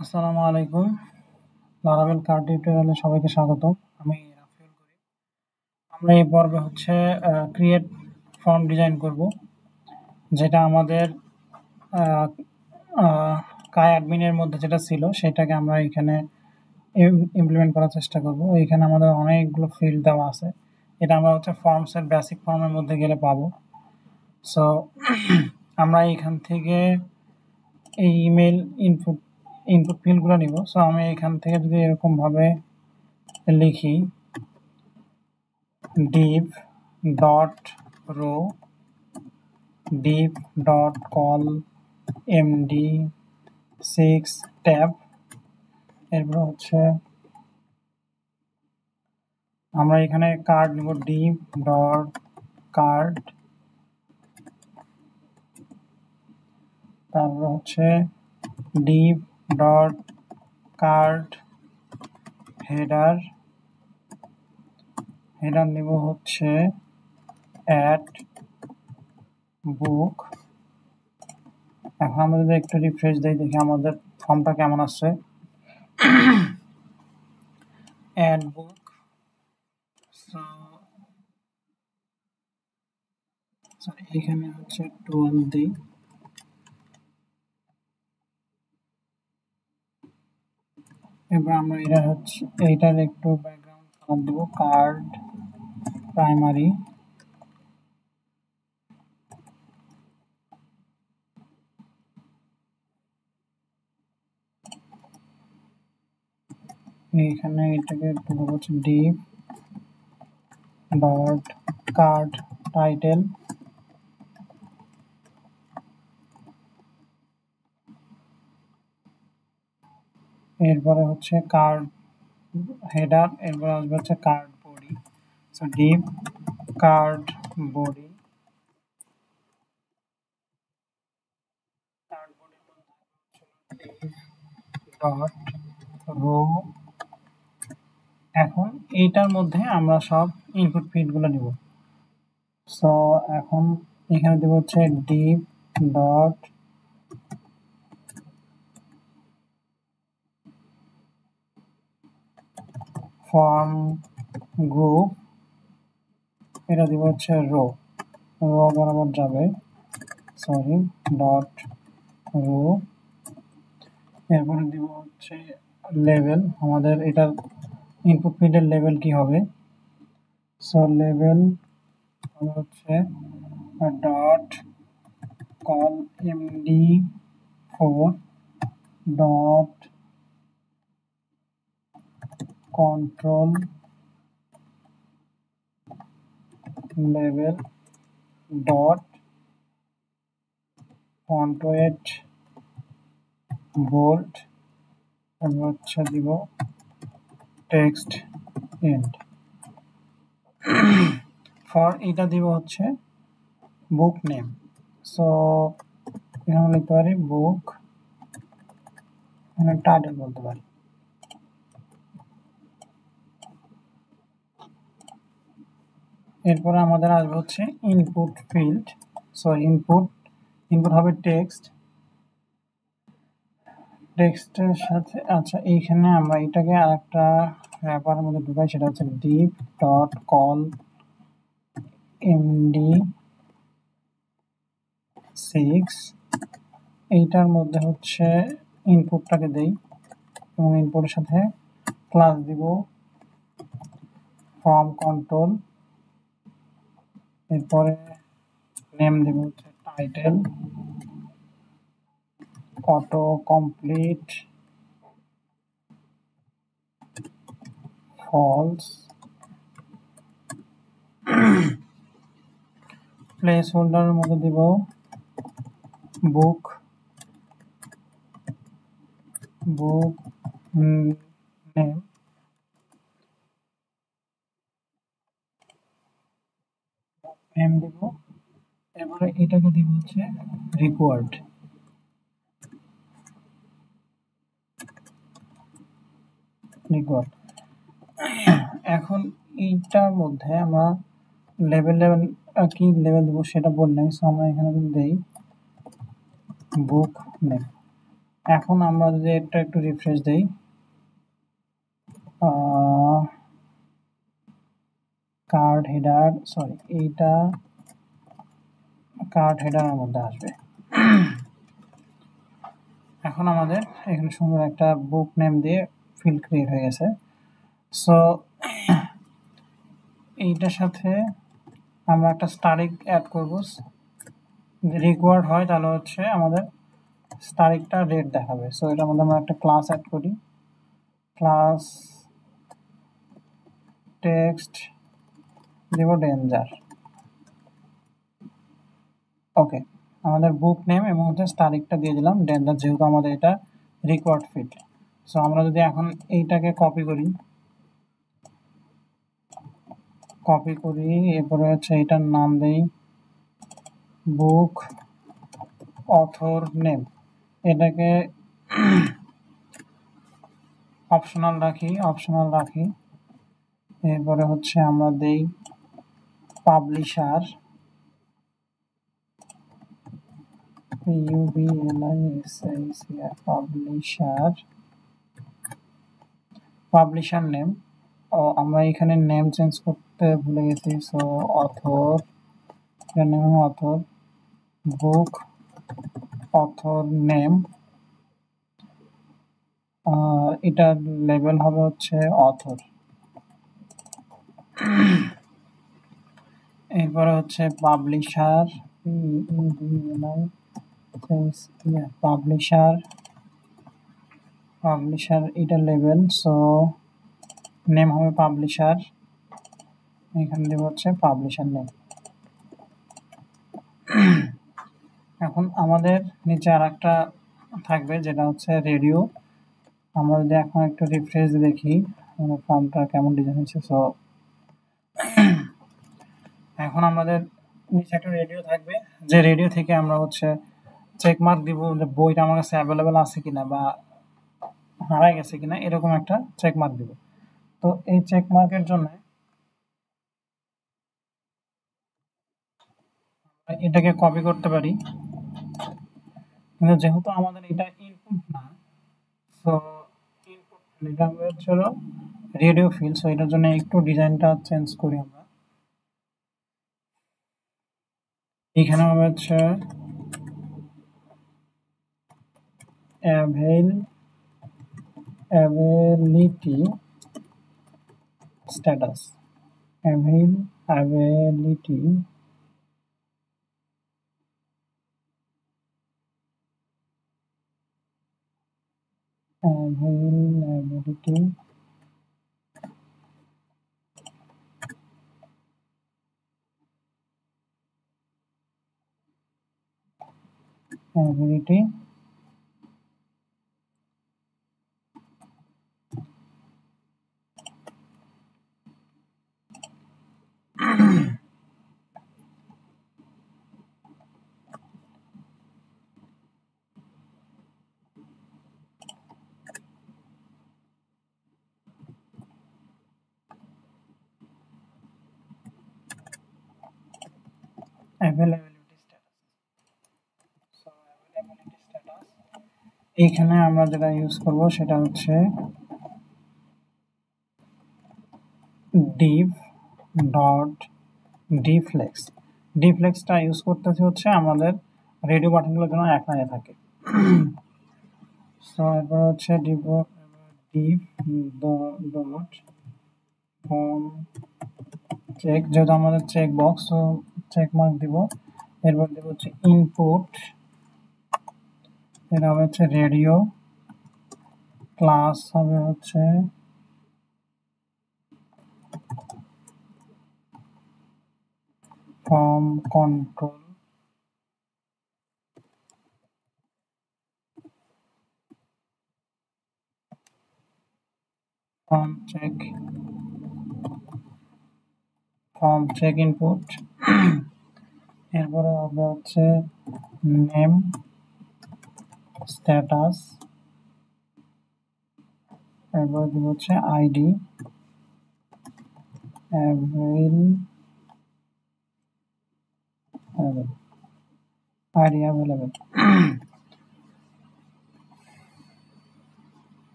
আসসালামু আলাইকুম। লারাভেল কার টিউটোরিয়ালে সবাইকে স্বাগতম। আমি রাফিউল করি। আমরা এই পর্বে ক্রিয়েট ফর্ম ডিজাইন করব, যেটা আমাদের কাই অ্যাডমিনের মধ্যে যেটা ছিল সেটাকে আমরা এখানে ইমপ্লিমেন্ট করার চেষ্টা করব। এখানে আমাদের অনেকগুলো ফিল্ড দেওয়া আছে। এটা আমরা ফর্মসের বেসিক ফর্মের মধ্যে গেলে পাবো। সো আমরা এখান থেকে এই ইমেল ইনপুট ফিল্ডগুলো নিব। সো আমি এখান থেকে যদি এরকমভাবে লিখি div dot row div dot call md6 tab, এরপর আমরা এখানে কার্ড নিব div dot card, তারপর div dot card header নিব add book। এখন আমরা যদি একটু রিফ্রেশ দেই, দেখি আমাদের ফর্মটা কেমন আসছে। add book, এখানে 12 দিই। এবার আমরা এইটার একটু ব্যাকগ্রাউন্ড কালার দেবো কার্ড প্রাইমারি। এইখানে এটাকে একটু div dot card title, এরপরে কার্ড হেডার, এরপর আসবে card body. So div card body, card বডির মধ্যে div dot row। এখন এইটার মধ্যে আমরা সব ইনপুট ফিল্ডগুলো নিব। সো এখন এখানে দেব div dot ফর্ম গ্রুপ, এটা দিব রো বরাবর যাবে, ডট রো। এরপরে দিব লেভেল, আমাদের এটার ইনপুট ফিল্ডের লেভেল কি হবে। So level dot call md4 dot control level dot font weight bold, এবং দিব text end। ফর এটা দিব বুক নেম। সো এখানে লিখতে পারি বুক, এখানে টাইটেল বলতে পারি। এরপরে আমাদের আসবে ইনপুট ফিল্ড। সো ইনপুট হবে টেক্সটের সাথে। আচ্ছা, এইখানে আমরা এটাকে আরেকটা র্যাপারের মধ্যে ঢুকাই, সেটা div dot call md6। এইটার মধ্যে ইনপুটটাকে দেই, এবং ইনপুটের সাথে ক্লাস দিব ফর্ম কন্ট্রোল, এরপরে নেম দিব title, auto complete false, place হোল্ডারের মধ্যে দিব বুক নেম, দিব। এবারে এটাকে দিব রিকোয়ার্ড। এখন এইটার মধ্যে আমরা লেভেল কি লেভেল দেবো সেটা বললাম। সো আমরা এখানে যদি দেই বুক নেম, এখন আমরা যদি এটা একটু রিফ্রেশ দেই, কার্ড হেডার, সরি এইটা কার্ড হেডারের মধ্যে আসবে। এখন আমাদের এখানে সুন্দর একটা বুক নেম দিয়ে ফিল্ড ক্রিয়েট হয়ে গেছে। সো এইটার সাথে আমরা একটা তারিখ অ্যাড করব, রিকোয়ার্ড হয় তাহলে হচ্ছে আমাদের তারিখটা রেট দেখাবে। সো এটার মধ্যে আমরা একটা ক্লাস অ্যাড করি, ক্লাস টেক্সট দেব ডেঞ্জার। ওকে, আমাদের বুক নেম এবং হচ্ছে তারিখটা দিয়ে দিলাম ডেঞ্জার, যেহেতু আমাদের এটা রিকোয়ার্ড ফিল্ড। সো আমরা যদি এখন এইটাকে কপি করি, এরপরে হচ্ছে এটার নাম দেই বুক অথর নেম, এটাকে অপশনাল রাখি। এরপরে হচ্ছে আমরা দেই পাবলিশার, পাবলিশার নেম। ও আমরা এখানে নেম চেঞ্জ করতে ভুলে গেছি। সো অথর নেম, অথর বুক অথর নেম, এটার লেভেল হবে হচ্ছে অথর। এরপরে হচ্ছে পাবলিশার, পাবলিশার এটা লেভেল। সো নেম হবে পাবলিশার, এখানে দেব হচ্ছে পাবলিশার নেম। এখন আমাদের নিচে আর একটা থাকবে যেটা হচ্ছে রেডিও। আমরা যদি এখন একটু রিফ্রেশ দেখি আমাদের ফর্মটা কেমন ডিজাইন হয়েছে। সো এখন আমাদের নিচে একটা রেডিও থাকবে, যে রেডিও থেকে আমরা হচ্ছে চেক মার্ক দিব যে বইটা আমার কাছে অ্যাভেলেবেল আছে কিনা বা হারাই গেছে কিনা, এরকম একটা চেক মার্ক দিব। তো এই চেক মার্কের জন্য এটাকে কপি করতে পারি, কিন্তু যেহেতু আমাদের এটা ইনপুট না, সো ইনপুট এটা হচ্ছে রেডিও ফিল্ড। সো এটার জন্য একটু ডিজাইনটা চেঞ্জ করি আমরা। এখানে হবে হচ্ছে অ্যাভেলিটি স্ট্যাটাস, অ্যাভেলিটি অ্যাভেলেবিলিটি অ্যাভেলিটি অ্যাভেলেবিলিটি স্ট্যাটাস। এইখানে আমরা যেটা ইউজ করব সেটা হচ্ছে div ডট ডিফ্লেক্স। ডিফ্লেক্সটা ইউজ করতেছে হচ্ছে আমাদের রেডিও বাটনগুলোর জন্য এক লাইনে থাকে। সো এরপর হচ্ছে div ডট ফর্ম চেক, যেহেতু আমাদের চেক বক্স, তো চেক মার্ক দিব। এরপর দিব হচ্ছে ইনপুট, এটা হবে হচ্ছে রেডিও, ক্লাস হবে হচ্ছে form control, form check input. এরপরে হবে হচ্ছে নেম স্ট্যাটাস, এরপরে দিব হচ্ছে আইডি অ্যাভেলেবেল।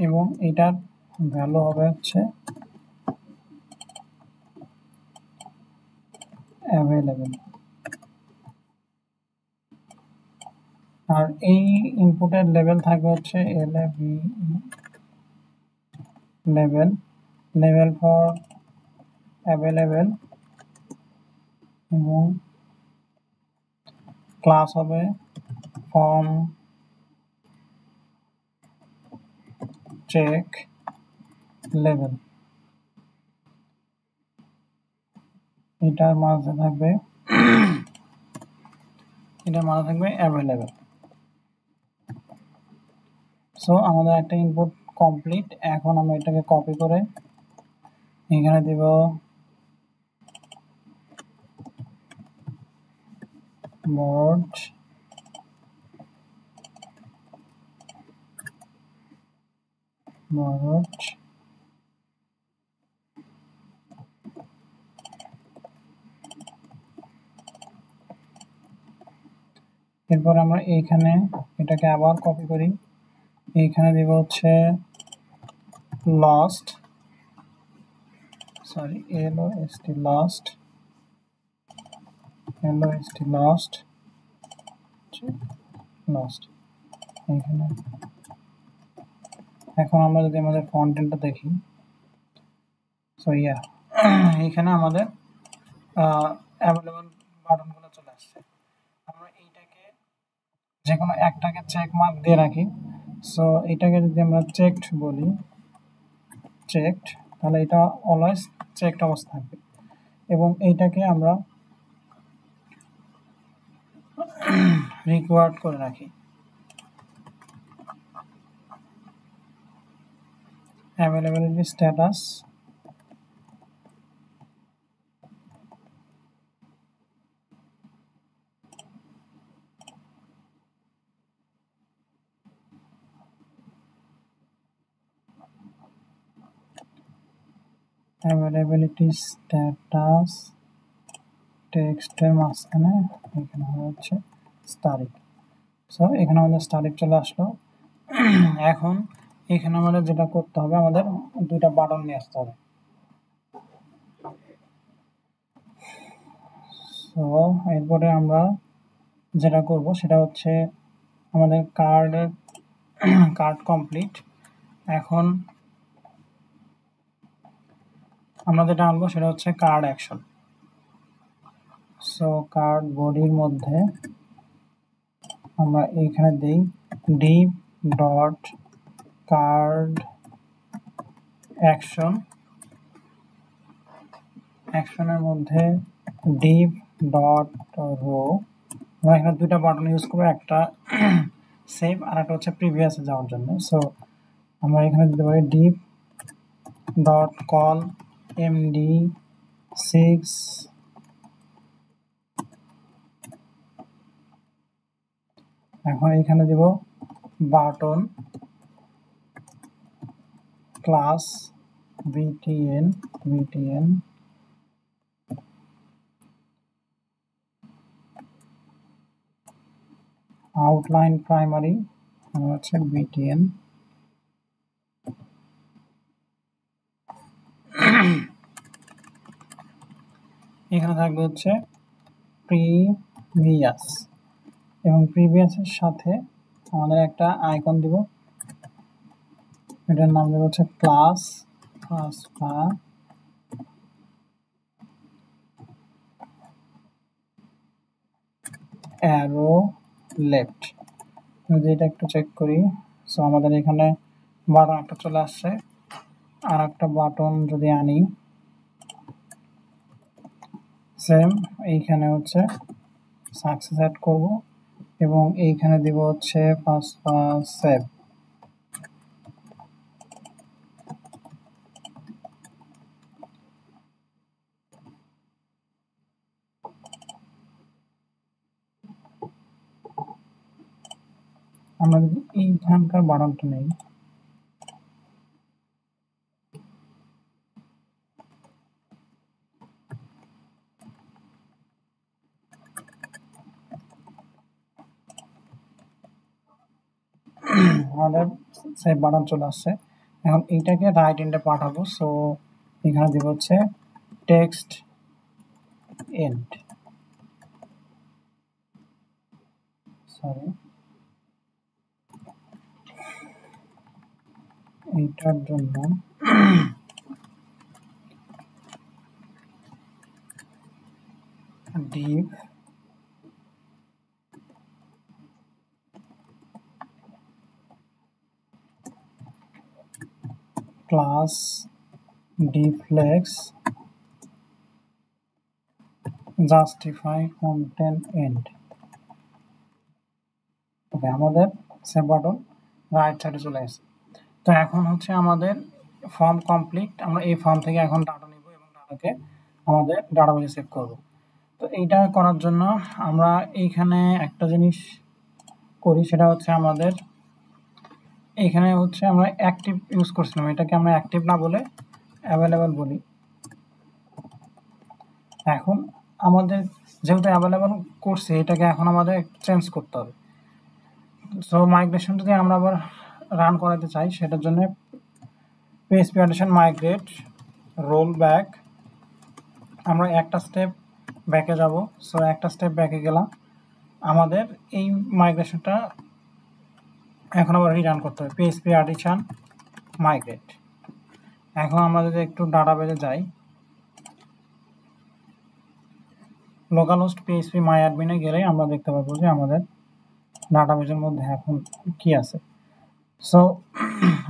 এবং এটার ভ্যালু হবে হচ্ছে অ্যাভেলেবেল। আর এই ইনপুটের লেভেল থাকবে হচ্ছে লেভেল লেভেল ফর অ্যাভেলেবেল, এবং ক্লাস হবে ফর্ম চেক লেভেল। এটার মাঝে থাকবে অ্যাভেলেবেল। সো আমাদের একটা ইনপুট কমপ্লিট। এখন আমরা এটাকে কপি করে এখানে দিব বোর্ড এরপর আমরা এইখানে এটাকে আবার কপি করি, এইখানে দিব হচ্ছে লস্ট এইখানে। এখন আমরা যদি আমাদের ফন্টেনটা দেখি, সো এইখানে আমাদের অ্যাভেলেবল বাটনগুলো চলে আসছে। আমরা এইটাকে যে কোনো একটাকে চেক মার্ক দিয়ে রাখি। সো এটাকে যদি আমরা চেকড বলি, তাহলে এটা অলওয়েজ চেকড অবস্থা থাকবে। এবং এইটাকে আমরা রিকোয়ার্ড করে রাখি, অ্যাভেলেবিলিটি স্ট্যাটাস টেক্সটের মাঝখানে এখানে হচ্ছে তারিখ। সো এখানে আমাদের তারিখ চলে আসলো। এখন এখানে আমাদের যেটা করতে হবে, আমাদের দুইটা বাটন নিয়ে আসতে হবে। সো এরপরে আমরা যেটা করব সেটা হচ্ছে আমাদের কার্ড কমপ্লিট। এখন আমরা যেটা আনবো সেটা হচ্ছে কার্ড অ্যাকশন। সো কার্ড বডির মধ্যে আমরা এইখানে দিই ডিপ ডট কার্ড অ্যাকশনের মধ্যে ডিপ ডট রো। আমরা এখানে দুইটা বাটন ইউজ করবো, একটা সেভ আর একটা হচ্ছে প্রিভিয়াসে যাওয়ার জন্য। সো আমরা এখানে দিতে পারি ডিপ ডট কল MD6 এখন এখানে দিব button class btn outline primary হচ্ছে btn। এখানে থাকবে হচ্ছে প্রিভিয়াস, এবং প্রিভিয়াসের সাথে আমাদের একটা আইকন দিব, এটার নাম দেব হচ্ছে ক্লাস বা অ্যারো লেফট। যদি এটা একটু চেক করি, সো আমাদের এখানে বাটন একটা চলে আসছে। আর একটা বাটন যদি আনি, সেম এইখানে হচ্ছে সাকসেস অ্যাড করব, এবং এইখানে দিব হচ্ছে সেভ। আমরা যদি এইখানকার বাটনটা নেই, আমাদের সেভ বাটন চলে আসছে। এখন এইটাকে রাইট এন্ডে পাঠাবো, সো এখানে দিব হচ্ছে টেক্সট এন্ড, সরি এইটার জন্য div class dflex justify content end। ওকে, আমাদের সেভ বাটন রাইট সাইডে চলে আসে। তো এখন হচ্ছে আমাদের ফর্ম কমপ্লিট। আমরা এই ফর্ম থেকে এখন ডাটা নিব এবং ডাটাকে আমাদের ডাটাবেসে সেভ করব। তো এইটা করার জন্য আমরা এইখানে একটা জিনিস করি, সেটা হচ্ছে আমাদের এইখানে হচ্ছে আমরা অ্যাক্টিভ ইউজ করছিলাম, এটাকে আমরা অ্যাক্টিভ না বলে অ্যাভেলেবল বলি। এখন আমাদের যেহেতু অ্যাভেলেবল করছে, এটাকে এখন আমাদের চেঞ্জ করতে হবে। সো মাইগ্রেশন যদি আমরা আবার রান করাতে চাই, সেটার জন্য PHP audition migrate roll back, আমরা একটা স্টেপ ব্যাকে যাব। সো একটা স্টেপ ব্যাকে গেলাম, আমাদের এই মাইগ্রেশনটা এখন আবার রিরান করতে হবে, পিএইচপি অডিশন মাইগ্রেট। এখন আমরা যদি একটু ডাটাবেজে যাই, লোকাল হোস্ট পিএইচপি মাই অ্যাডমিনে গেলে আমরা দেখতে পাবো যে আমাদের ডাটাবেজের মধ্যে এখন কি আছে। সো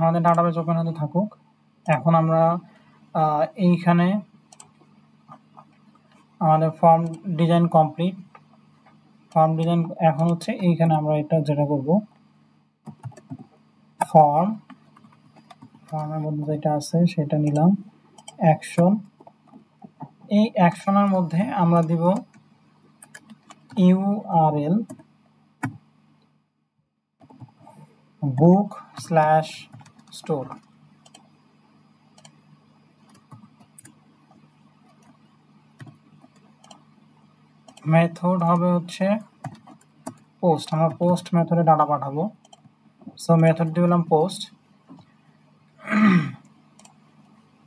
আমাদের ডাটাবেজ ওপেন হতে থাকুক। এখন আমরা এইখানে আমাদের form design complete. Form design এখন হচ্ছে এইখানে আমরা এটা যেটা করব, ফর্মের মধ্যে যেটা আছে সেটা নিলাম অ্যাকশন। এই অ্যাকশনের মধ্যে আমরা দিব ইউআরএল book/store। মেথড হবে হচ্ছে পোস্ট, আমরা পোস্ট মেথডে ডাটা পাঠাবো। সো মেথড দিলাম post.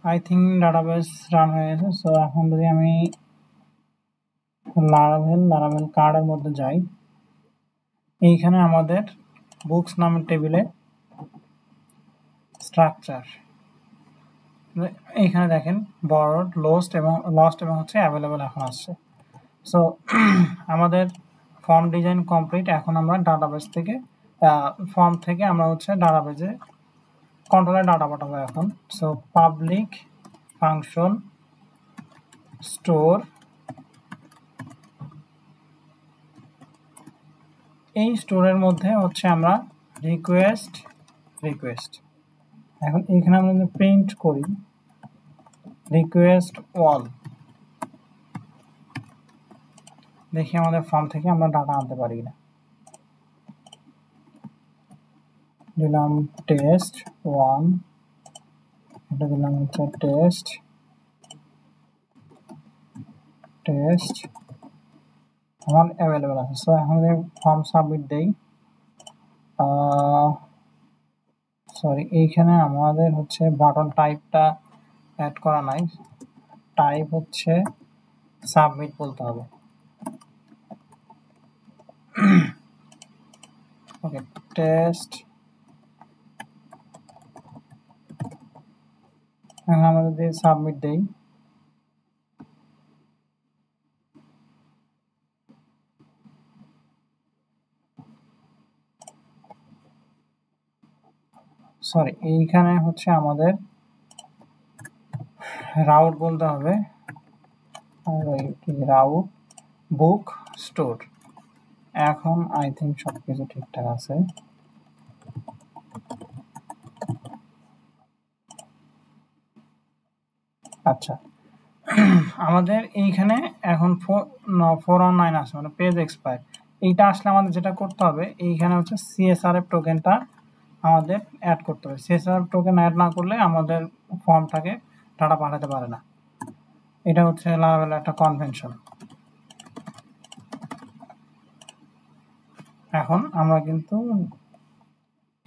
I think database run হয়ে গেছে। সো এখন যদি আমি লারাভেল কার্ডের মধ্যে যাই, এইখানে আমাদের বুকস নামের টেবিলে স্ট্রাকচার, এইখানে দেখেন বরড, লস্ট এবং হচ্ছে অ্যাভেলেবল এখন আসছে। সো আমাদের ফর্ম ডিজাইন কমপ্লিট। এখন আমরা ডাটাবেস থেকে ফর্ম থেকে আমরা হচ্ছে ডাটাবেজে কন্ট্রোলে ডাটা পাঠাবো এখন। সো পাবলিক ফাংশন স্টোর, এই স্টোরের মধ্যে হচ্ছে আমরা রিকোয়েস্ট। এখন এইখানে আমরা যদি প্রিন্ট করি রিকোয়েস্ট অল, দেখি আমাদের ফর্ম থেকে আমরা ডাটা আনতে পারি না। দিলাম টেস্ট 1, এটা দিলাম হচ্ছে টেস্ট আমার অ্যাভেলেবল আছে। সো এখন যদি ফর্ম সাবমিট দেই, সরি এইখানে আমাদের হচ্ছে বাটন টাইপটা অ্যাড করা নাই, টাইপ হচ্ছে সাবমিট বলতে হবে। ওকে, টেস্ট। এখন আমরা যদি সাবমিট দেই, সরি এইখানে হচ্ছে আমাদের রাউট বলতে হবে, রাউট বুক স্টোর। এখন আই থিঙ্ক সবকিছু ঠিকঠাক আছে। আচ্ছা, আমাদের এইখানে এখন 419 আছে, মানে পেজ এক্সপায়ার। এইটা আসলে আমাদের যেটা করতে হবে, এইখানে হচ্ছে সিএসআরএফ টোকেনটা আমাদের অ্যাড করতে হবে। সিএসআরএফ টোকেন অ্যাড না করলে আমাদের ফর্মটাকে ডাটা পাঠাতে পারে না। এটা হচ্ছে লারাভেলের একটা কনভেনশন। এখন আমরা কিন্তু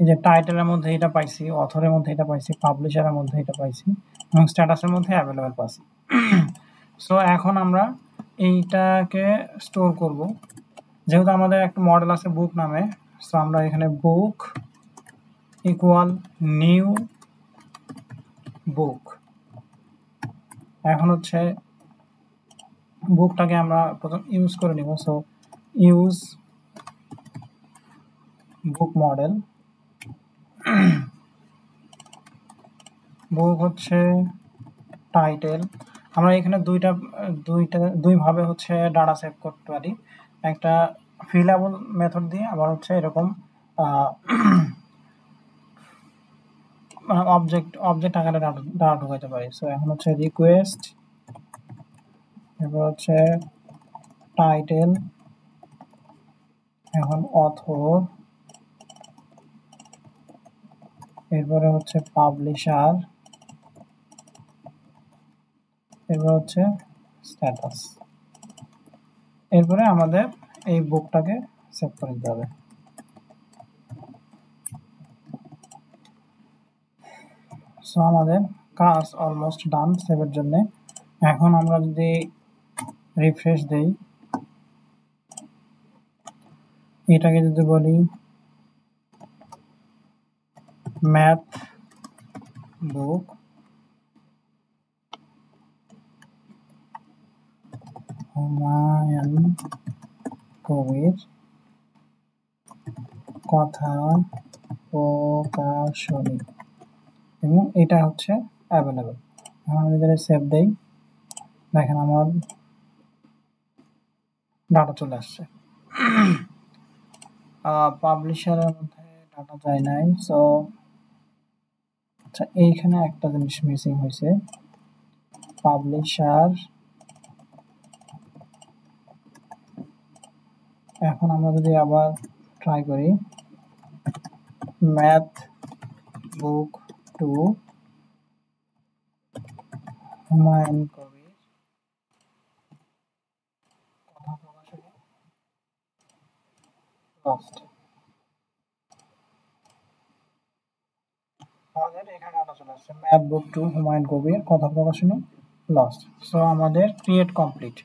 এই যে টাইটেলের মধ্যে এটা পাইছি, অথরের মধ্যে এটা পাইছি, পাবলিশারের মধ্যে এটা পাইছি এবং স্ট্যাটাসের মধ্যে অ্যাভেলেবেল পাইছি। সো এখন আমরা এইটাকে স্টোর করব। যেহেতু আমাদের একটা মডেল আছে বুক নামে, সো আমরা এখানে বুক ইকুয়াল নিউ বুক। এখন হচ্ছে বুকটাকে আমরা প্রথম ইউজ করে নিব। সো ইউজ বুক মডেল। বুক হচ্ছে টাইটেল। আমরা এখানে দুইভাবে হচ্ছে ডাটা সেভ করতে পারি, একটা ফিলেবল মেথড দিয়ে, আবার হচ্ছে এরকম অবজেক্ট আকারে ডাটা ঢোকাতে পারি। সো এখন হচ্ছে রিকোয়েস্ট, এরপর হচ্ছে টাইটেল, এখন অথর, এরপরে হচ্ছে পাবলিশার, এরপর হচ্ছে স্ট্যাটাস। এরপরে আমাদের এই বুকটাকে সেভ করে দিতে হবে। সো আমাদের কাজ অলমোস্ট ডান সেভের জন্য। এখন আমরা যদি রিফ্রেশ দেই, এটাকে যদি বলি ম্যাথ বুক হুমায়ুন কবির কথা প্রকাশনী, এবং এটা হচ্ছে অ্যাভেলেবেল। এখন আমি যদি সেভ দেই, দেখেন আমার ডাটা চলে আসছে। পাবলিশারের মধ্যে ডাটা যায় নাই। সো আচ্ছা, এইখানে একটা জিনিস মিসিং হয়েছে, পাবলিশার। এখন আমরা যদি আবার ট্রাই করি math book to Humayun Kabir কথা প্রকাশনী লস্ট, আমাদের এখানে ডাটা চলে আসছে math book to Humayun Kabir কথা প্রকাশনী লস্ট। সো আমাদের ক্রিয়েট কমপ্লিট।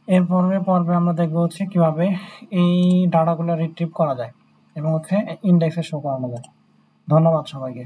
এর পর্বে আমরা দেখবো হচ্ছে কিভাবে এই ডাটাগুলো রিট্রিভ করা যায় এবং হচ্ছে ইন্ডেক্সে শো করানো যায়। ধন্যবাদ সবাইকে।